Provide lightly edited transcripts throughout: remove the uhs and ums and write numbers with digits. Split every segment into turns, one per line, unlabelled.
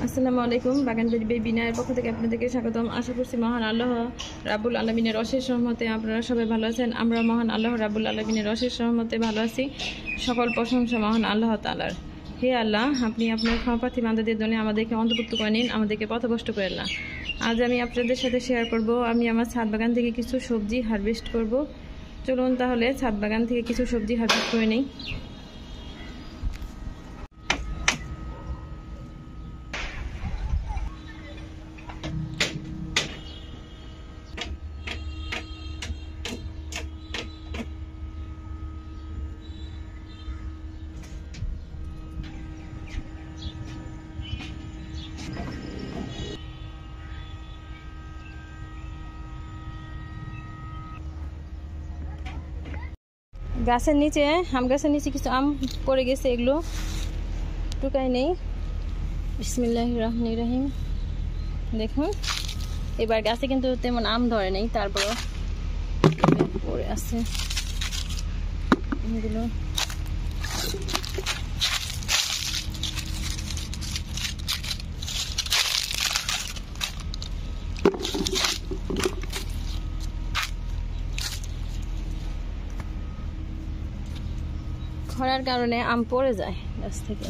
আসসালামু আলাইকুম। বাগানবাড়ি বিনায়ের পক্ষ থেকে আপনাদেরকে স্বাগতম। আশা করছি মহান আল্লাহ রাব্বুল আলামিনের অশেষ রহমতে আপনারা সবাই ভালো আছেন। আমরা মহান আল্লাহ রাব্বুল আলামিনের অশেষ রহমতে ভালো আছি। সকল প্রশংসা মহান আল্লাহ তাআলার। হে আল্লাহ, আপনি আপনার ক্ষমাপ্রার্থী বান্দাদের জন্য আমাদেরকে অন্তর্ভুক্ত করে নিন, আমাদেরকে পথভ্রষ্ট করেন না। আজ আমি আপনাদের সাথে শেয়ার করব, আমি আমার ছাদ বাগান থেকে কিছু সবজি হারভেস্ট করব। চলুন তাহলে ছাদ বাগান থেকে কিছু সবজি হারভেস্ট করে নিই। গাছের নিচে আম গাছের নিচে কিছু আম পড়ে গেছে, এগুলো টুকাই নেই। বিসমিল্লাহির রহমানির রহিম। দেখুন, এবার গাছে কিন্তু তেমন আম ধরে নেই, তারপরও পড়ে আছে এগুলো। খরার কারণে আম পড়ে যায় গাছ থেকে।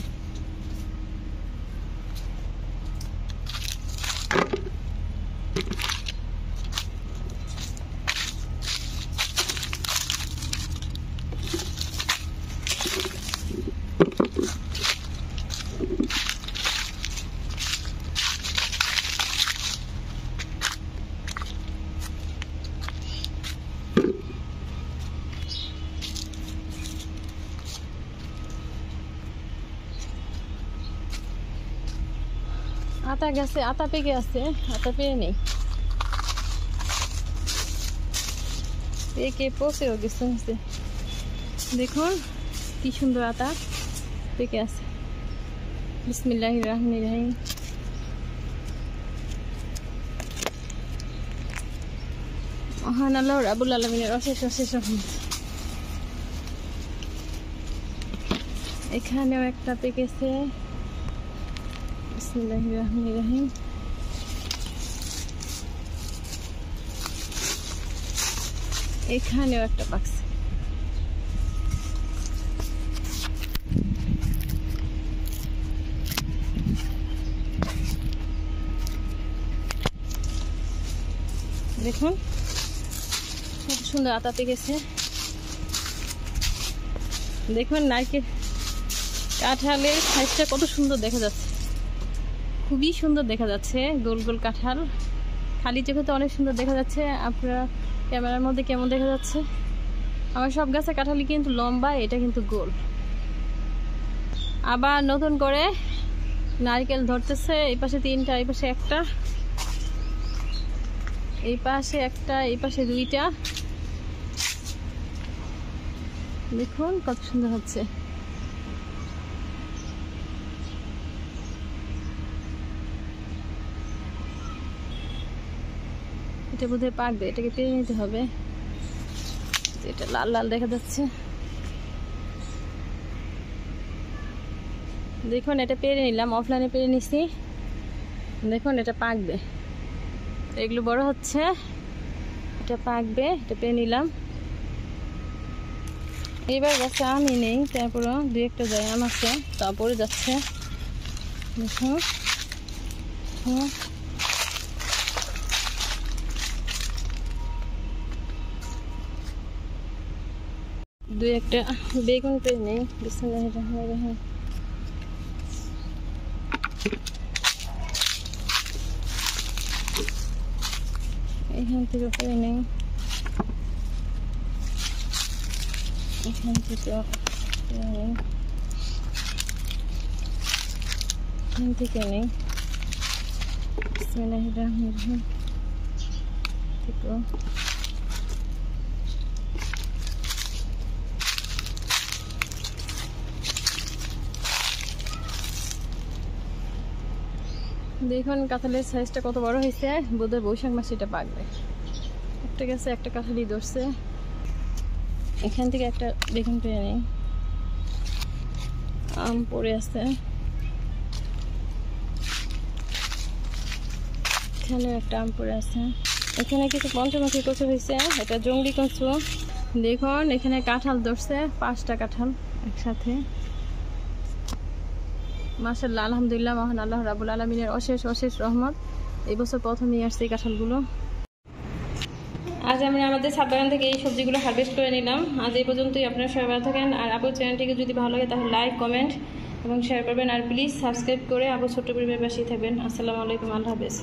আতা গাছে আতা পেকে আছে, আতা পেয়ে নেই, পেকে পচেও গেছে। দেখুন কি সুন্দর আতা পেকে আছে। বিসমিল্লাহির রহমানির রহিম। মহান আল্লাহ রাব্বুল আলামিনের অশেষ অশেষ রহমত। এখানেও একটা পেকেছে। বিসমিল্লাহির রহমানির রহিম। এখানেও একটা পাকছে। দেখুন কত সুন্দর আতা পেকেছে। দেখুন নারকেল কাঁঠালের সাইজটা কত সুন্দর দেখা যাচ্ছে, খুবই সুন্দর দেখা যাচ্ছে। গোল গোল কাঁঠাল, খালি চোখে তো অনেক সুন্দর দেখা যাচ্ছে। আপনারা ক্যামেরার মধ্যে কেমন দেখা যাচ্ছে? আমার সব গাছে কাঁঠালি কিন্তু লম্বা, এটা কিন্তু গোল। আবার নতুন করে নারকেল ধরতেছে। এই পাশে তিনটা, এই পাশে একটা, এই পাশে একটা, এই পাশে দুইটা। দেখুন কত সুন্দর হচ্ছে। এটা বোধহয় পাকবে, এটাকে পেরে নিতে হবে। এটা লাল লাল দেখা যাচ্ছে। দেখুন এটা পেরে নিলাম, অফলাইনে পেরে নিছি। দেখুন এটা পাকবে, এগুলো বড় হচ্ছে, এটা পাকবে, এটা পেরে নিলাম। এইবার গাছে আমই নেই, তারপরও দুই একটা যায় আম আছে, তা পড়ে যাচ্ছে। দেখুন দুই একটা বেগুন পেয়ে নেই। বিসমিল্লাহির রহমানির রহিম। এখান থেকে পেয়ে নেই, এখান থেকে নেই, এখান থেকে নেই। বিসমিল্লাহির রহমানির রহিম। দেখুন কাঁঠালের সাইজটা কত বড় হয়েছে, বোধহয় বৈশাখ মাসে এটা পাকবে। একটা গাছে একটা কাঁঠালি ধরছে। এখান থেকে একটা বেগুন পেয়ে নেই, আম পড়ে আছে। এখানে একটা আম পড়ে আছে। এখানে কিছু পঞ্চমুখী কচু হয়েছে, এটা জঙ্গলি কচু। দেখুন এখানে কাঁঠাল ধরছে, 5টা কাঁঠাল একসাথে। মাশাআল্লাহ, আলহামদুলিল্লাহ, মহান আল্লাহ রাব্বুল আলামিনের অশেষ অশেষ রহমত। এই বছর প্রথমেই আসছে এই কাঁঠালগুলো। আজ আমরা আমাদের ছাদ বাগান থেকে এই সবজিগুলো হারভেস্ট করে নিলাম। আজ এই পর্যন্তই। আপনারা সবাই ভালো থাকেন। আর আপুর চ্যানেলটিকে যদি ভালো লাগে তাহলে লাইক, কমেন্ট এবং শেয়ার করবেন। আর প্লিজ সাবস্ক্রাইব করে আপুর ছোট্ট পরিবারের পাশেই থাকবেন। আসসালামু আলাইকুম, আল্লাহ হাফেজ।